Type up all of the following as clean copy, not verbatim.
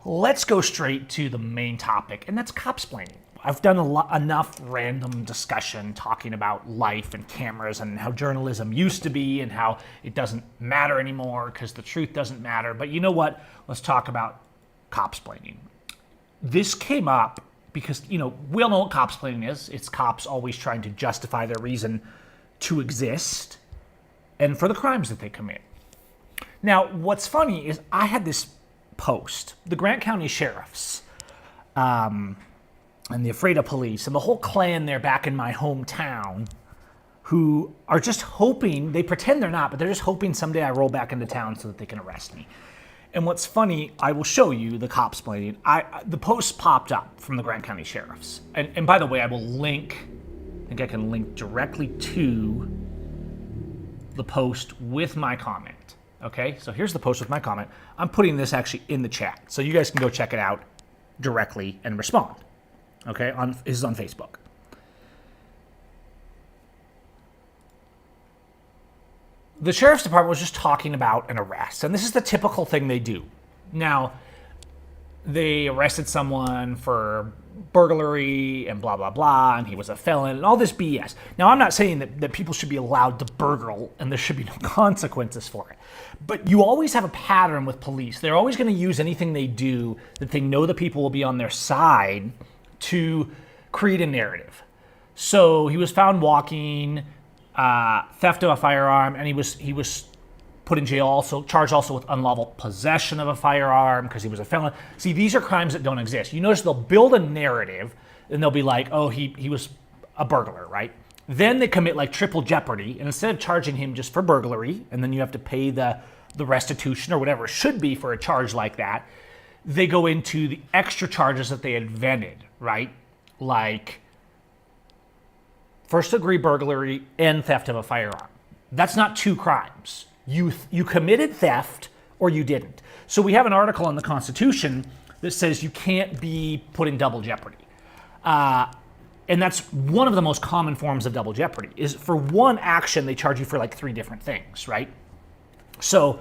Let's go straight to the main topic, and that's COP-Splaining. I've done enough random discussion talking about life and cameras and how journalism used to be and how it doesn't matter anymore because the truth doesn't matter. But you know what? Let's talk about COP-Splaining. This came up because, we all know what COP-Splaining is. It's cops always trying to justify their reason to exist and for the crimes that they commit. Now, what's funny is I had this post, the Grant County sheriffs, and the Afraid of Police, and the whole clan there back in my hometown, who are just hoping, they pretend they're not, but they're just hoping someday I roll back into town so that they can arrest me. And what's funny, I will show you the COP-Splaining. The post popped up from the Grant County sheriffs. And by the way, I will link, I think I can link directly to the post with my comment. Okay, so here's the post with my comment. I'm putting this actually in the chat, so you guys can go check it out directly and respond. Okay, this is on Facebook. The sheriff's department was just talking about an arrest, and this is the typical thing they do. Now, they arrested someone for burglary and blah, blah, blah, and he was a felon and all this BS. Now, I'm not saying that people should be allowed to burgle and there should be no consequences for it. But you always have a pattern with police. They're always going to use anything they do that they know the people will be on their side to create a narrative. So he was found walking, theft of a firearm, and he was put in jail charged also with unlawful possession of a firearm because he was a felon. See, these are crimes that don't exist. You notice they'll build a narrative and they'll be like, oh, he was a burglar, right? Then they commit like triple jeopardy, and instead of charging him just for burglary, and then you have to pay the restitution or whatever it should be for a charge like that, they go into the extra charges that they invented, right? Like first-degree burglary and theft of a firearm. That's not two crimes. You committed theft or you didn't. So we have an article in the Constitution that says you can't be put in double jeopardy. And that's one of the most common forms of double jeopardy, is for one action, they charge you for like 3 different things, right? So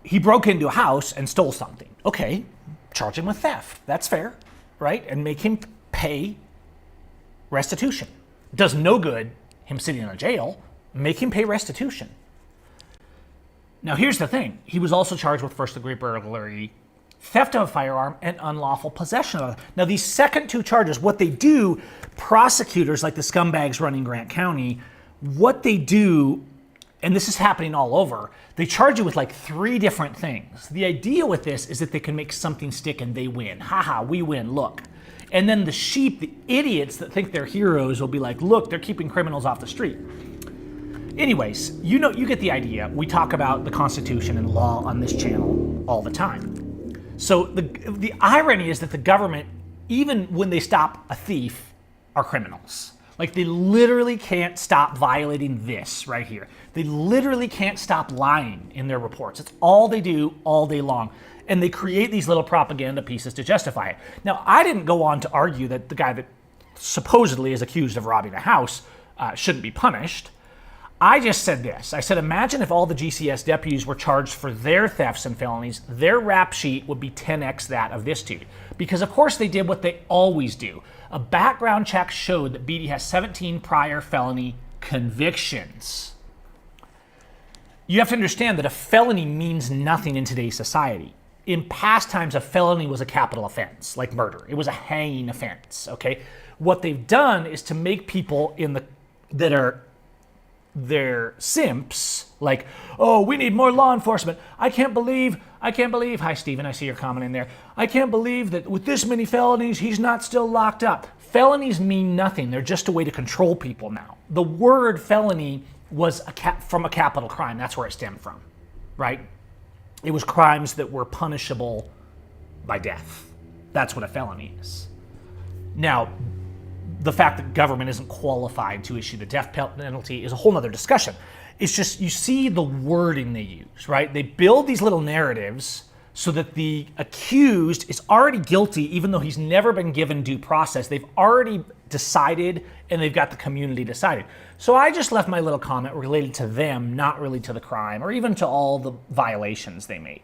he broke into a house and stole something. Okay, charge him with theft. That's fair, right? And make him pay restitution. Does no good him sitting in a jail. Make him pay restitution. Now, here's the thing. He was also charged with first-degree burglary, theft of a firearm, and unlawful possession of it. Now, these second 2 charges, what they do, prosecutors like the scumbags running Grant County, what they do, and this is happening all over, they charge you with like 3 different things. The idea with this is that they can make something stick and they win. Haha, we win, look. And then the sheep, the idiots that think they're heroes will be like, look, they're keeping criminals off the street. Anyways, you get the idea. We talk about the Constitution and law on this channel all the time. So the irony is that the government, even when they stop a thief, are criminals. Like, they literally can't stop violating this right here. They literally can't stop lying in their reports. It's all they do all day long. And they create these little propaganda pieces to justify it. Now, I didn't go on to argue that the guy that supposedly is accused of robbing a house shouldn't be punished. I just said this. I said, imagine if all the GCS deputies were charged for their thefts and felonies, their rap sheet would be 10x that of this dude. Because of course they did what they always do. A background check showed that Beatty has 17 prior felony convictions. You have to understand that a felony means nothing in today's society. In past times, a felony was a capital offense, like murder. It was a hanging offense, okay? What they've done is to make people they're simps, like, oh, we need more law enforcement. I can't believe, hi Steven, I see your comment in there. I can't believe that with this many felonies, he's not still locked up. Felonies mean nothing. They're just a way to control people now. The word felony was from a capital crime. That's where it stemmed from, right? It was crimes that were punishable by death. That's what a felony is. Now, the fact that government isn't qualified to issue the death penalty is a whole other discussion. It's just, you see the wording they use, right? They build these little narratives so that the accused is already guilty even though he's never been given due process. They've already decided and they've got the community decided. So I just left my little comment related to them, not really to the crime or even to all the violations they made.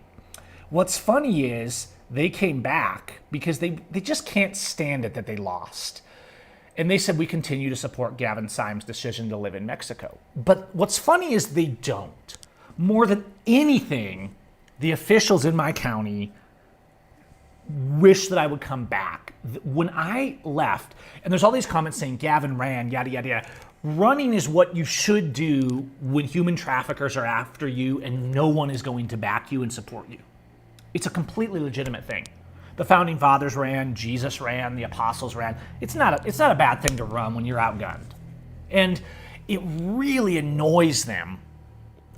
What's funny is they came back because they just can't stand it that they lost. And they said, we continue to support Gavin Seim's decision to live in Mexico. But what's funny is they don't. More than anything, the officials in my county wish that I would come back. When I left, and there's all these comments saying Gavin ran, yada, yada, yada. Running is what you should do when human traffickers are after you and no one is going to back you and support you. It's a completely legitimate thing. The founding fathers ran, Jesus ran, the apostles ran. It's not a bad thing to run when you're outgunned. And it really annoys them.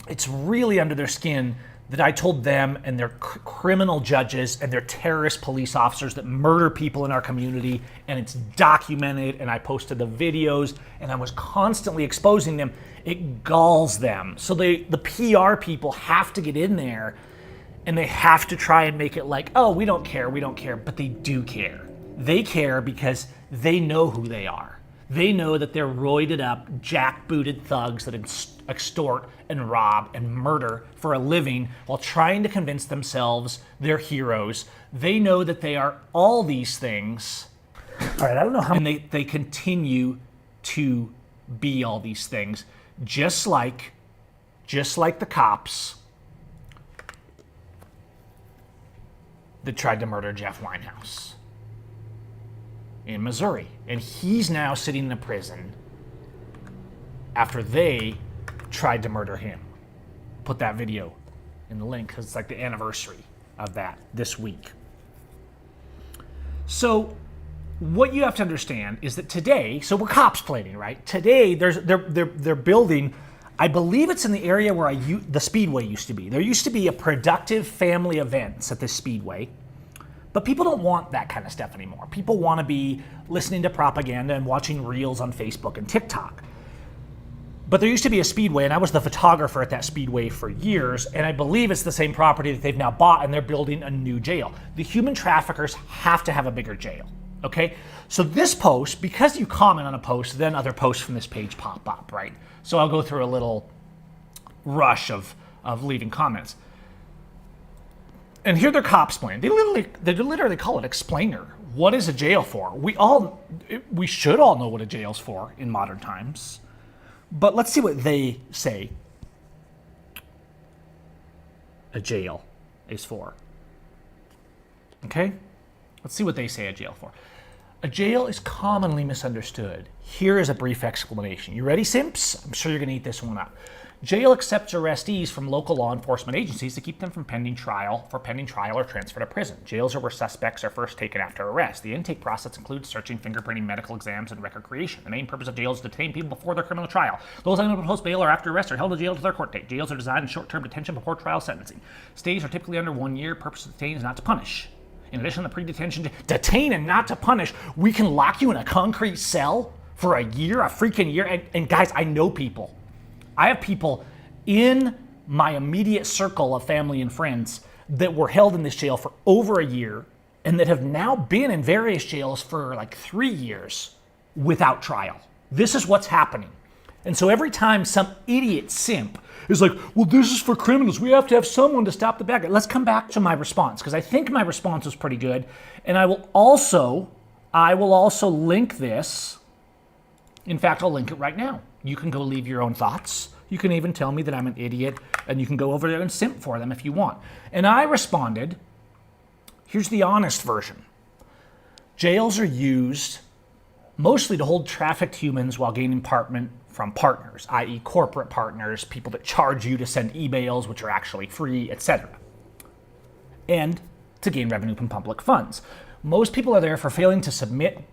It's really under their skin that I told them and their criminal judges and their terrorist police officers that murder people in our community, and it's documented, and I posted the videos, and I was constantly exposing them. It galls them. So the PR people have to get in there, and they have to try and make it like, oh, we don't care, but they do care. They care because they know who they are. They know that they're roided up, jackbooted thugs that extort and rob and murder for a living while trying to convince themselves they're heroes. They know that they are all these things. All right, I don't know how. And they continue to be all these things, just like the cops that tried to murder Jeff Winehouse in Missouri. And he's now sitting in a prison after they tried to murder him. Put that video in the link because it's like the anniversary of that this week. So what you have to understand is that today, so we're COP-Splaining, right? Today they're building, I believe it's in the area where the Speedway used to be. There used to be a productive family events at this Speedway. But people don't want that kind of stuff anymore. People want to be listening to propaganda and watching reels on Facebook and TikTok. But there used to be a Speedway, and I was the photographer at that Speedway for years, and I believe it's the same property that they've now bought, and they're building a new jail. The human traffickers have to have a bigger jail, okay? So this post, because you comment on a post, then other posts from this page pop up, right? So I'll go through a little rush of leaving comments. And here they're COP-Splaining. They literally call it explainer. What is a jail for? We should all know what a jail's for in modern times. But let's see what they say a jail is for. Okay? Let's see what they say a jail for. A jail is commonly misunderstood. Here is a brief explanation. You ready, Simps? I'm sure you're going to eat this one up. Jail accepts arrestees from local law enforcement agencies to keep them from pending trial or transfer to prison. Jails are where suspects are first taken after arrest. The intake process includes searching, fingerprinting, medical exams, and record creation. The main purpose of jails is to detain people before their criminal trial. Those unable to post bail or after arrest are held in jail to their court date. Jails are designed in short-term detention before trial sentencing. Stays are typically under 1 year. Purpose of detain is not to punish. In addition to pre-detention, detain and not to punish, we can lock you in a concrete cell for a year, a freaking year. And guys, I know people. I have people in my immediate circle of family and friends that were held in this jail for over a year and that have now been in various jails for like 3 years without trial. This is what's happening. And so every time some idiot simp is like, well, this is for criminals, we have to have someone to stop the bad guy. Let's come back to my response, because I think my response was pretty good. And I will also link this. In fact, I'll link it right now. You can go leave your own thoughts. You can even tell me that I'm an idiot, and you can go over there and simp for them if you want. And I responded, here's the honest version. Jails are used mostly to hold trafficked humans while gaining payment from partners, i.e. corporate partners, people that charge you to send emails, which are actually free, etc. And to gain revenue from public funds. Most people are there for failing to submit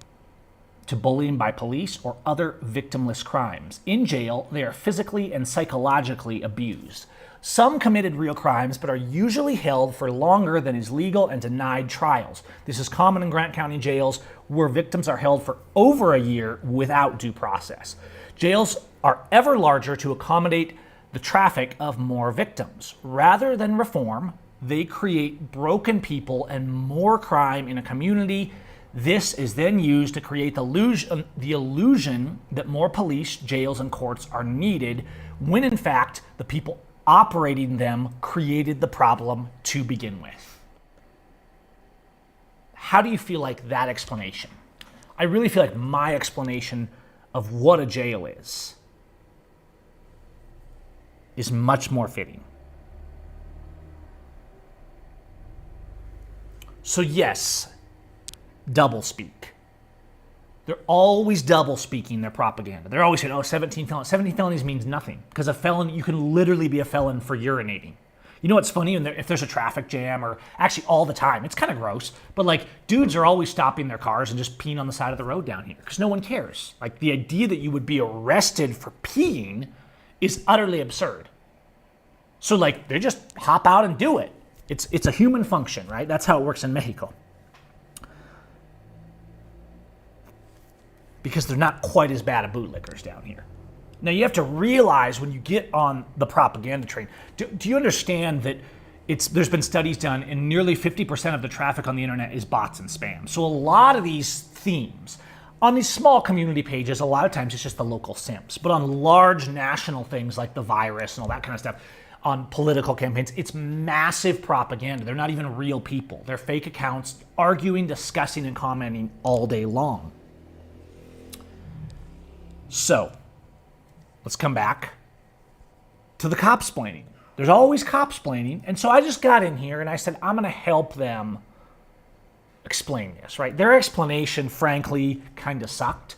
to bullying by police or other victimless crimes. In jail, they are physically and psychologically abused. Some committed real crimes, but are usually held for longer than is legal and denied trials. This is common in Grant County jails, where victims are held for over a year without due process. Jails are ever larger to accommodate the traffic of more victims. Rather than reform, they create broken people and more crime in a community. This is then used to create the illusion that more police, jails, and courts are needed, when in fact the people operating them created the problem to begin with. How do you feel like that explanation? I really feel like my explanation of what a jail is much more fitting. So yes, doublespeak. They're always double speaking their propaganda. They're always saying, oh, 17 felonies. 17 felonies means nothing because a felon, you can literally be a felon for urinating. You know what's funny? If there's a traffic jam, or actually all the time, it's kind of gross, but like dudes are always stopping their cars and just peeing on the side of the road down here because no one cares. Like the idea that you would be arrested for peeing is utterly absurd. So like they just hop out and do it. It's a human function, right? That's how it works in Mexico. Because they're not quite as bad at bootlickers down here. Now you have to realize when you get on the propaganda train, do you understand that there's been studies done and nearly 50% of the traffic on the internet is bots and spam. So a lot of these themes, on these small community pages, a lot of times it's just the local simps. But on large national things like the virus and all that kind of stuff, on political campaigns, it's massive propaganda. They're not even real people. They're fake accounts arguing, discussing, and commenting all day long. So, let's come back to the COP-Splaining. There's always COP-Splaining, and so I just got in here and I said, I'm going to help them explain this, right? Their explanation, frankly, kind of sucked.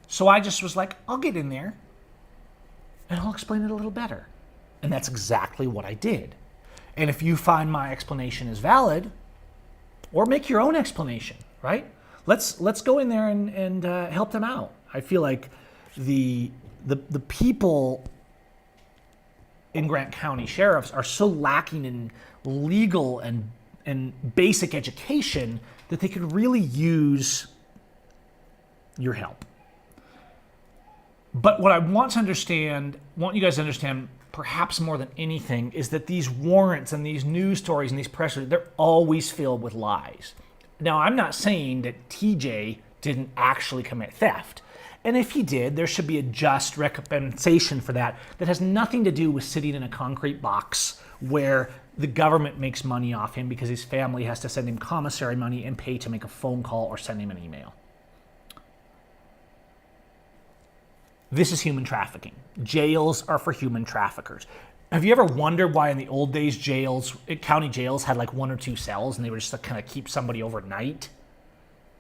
So I just was like, I'll get in there and I'll explain it a little better. And that's exactly what I did. And if you find my explanation is valid, or make your own explanation, right? Let's go in there and help them out. I feel like the people in Grant County sheriffs are so lacking in legal and basic education that they could really use your help. But what I want you guys to understand, perhaps more than anything, is that these warrants and these news stories and these press releases, they're always filled with lies. Now, I'm not saying that TJ didn't actually commit theft. And if he did, there should be a just recompensation for that has nothing to do with sitting in a concrete box where the government makes money off him because his family has to send him commissary money and pay to make a phone call or send him an email. This is human trafficking. Jails are for human traffickers. Have you ever wondered why in the old days county jails had like 1 or 2 cells and they were just to kind of keep somebody overnight?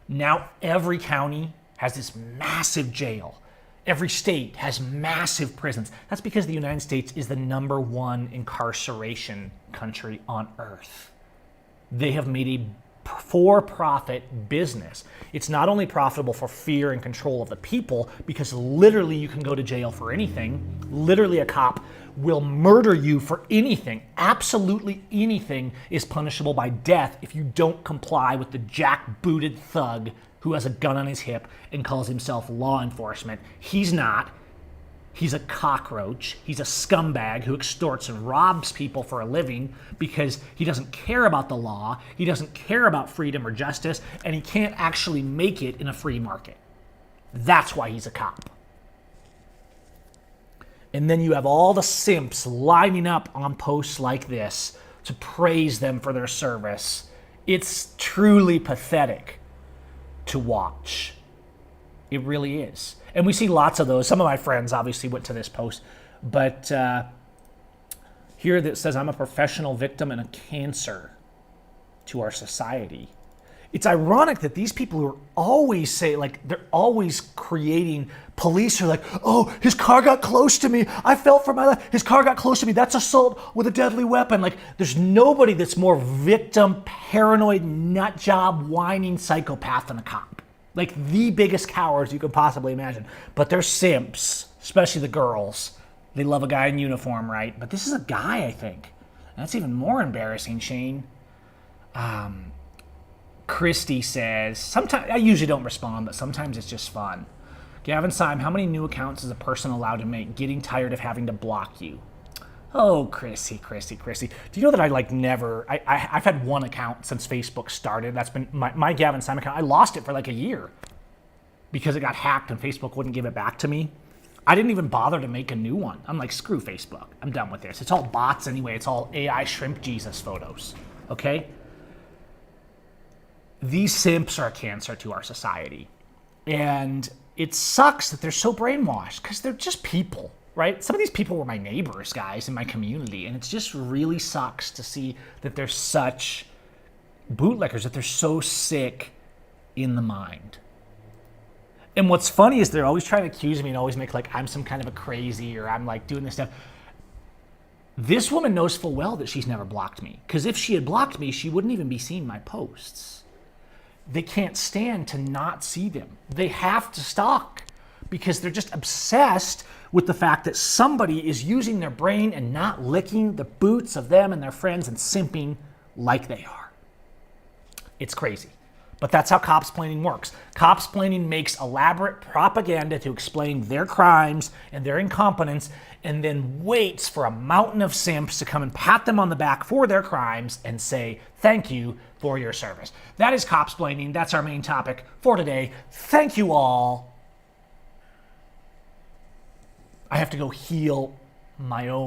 Now every county has this massive jail. Every state has massive prisons. That's because the United States is the #1 incarceration country on earth. They have made a for-profit business. It's not only profitable for fear and control of the people, because literally you can go to jail for anything. Literally a cop will murder you for anything. Absolutely anything is punishable by death if you don't comply with the jackbooted thug who has a gun on his hip and calls himself law enforcement. He's not. He's a cockroach. He's a scumbag who extorts and robs people for a living because he doesn't care about the law, he doesn't care about freedom or justice, and he can't actually make it in a free market. That's why he's a cop. And then you have all the simps lining up on posts like this to praise them for their service. It's truly pathetic to watch. It really is. And we see lots of those. Some of my friends obviously went to this post, but here that says, I'm a professional victim and a cancer to our society. It's ironic that these people who are always they're always creating, police are like, oh, his car got close to me. I felt for my life. His car got close to me. That's assault with a deadly weapon. Like, there's nobody that's more victim, paranoid, nut job, whining psychopath than a cop. Like the biggest cowards you could possibly imagine. But they're simps, especially the girls. They love a guy in uniform, right? But this is a guy, I think. That's even more embarrassing, Shane. Christy says, sometimes I usually don't respond, but sometimes it's just fun. Gavin, Seim, how many new accounts is a person allowed to make? Getting tired of having to block you. Oh, Chrissy. Do you know that I've had one account since Facebook started. That's been my Gavin Seim account. I lost it for like a year because it got hacked and Facebook wouldn't give it back to me. I didn't even bother to make a new one. I'm like, screw Facebook. I'm done with this. It's all bots anyway. It's all AI shrimp Jesus photos. Okay? These simps are a cancer to our society. And it sucks that they're so brainwashed because they're just people, right? Some of these people were my neighbors, guys, in my community. And it just really sucks to see that they're such bootleggers, that they're so sick in the mind. And what's funny is they're always trying to accuse me and always make like I'm some kind of a crazy or I'm like doing this stuff. This woman knows full well that she's never blocked me. Because if she had blocked me, she wouldn't even be seeing my posts. They can't stand to not see them. They have to stalk because they're just obsessed with the fact that somebody is using their brain and not licking the boots of them and their friends and simping like they are. It's crazy. But that's how COP-Splaining works. COP-Splaining makes elaborate propaganda to explain their crimes and their incompetence and then waits for a mountain of simps to come and pat them on the back for their crimes and say, thank you for your service. That is COP-Splaining. That's our main topic for today. Thank you all. I have to go heal my own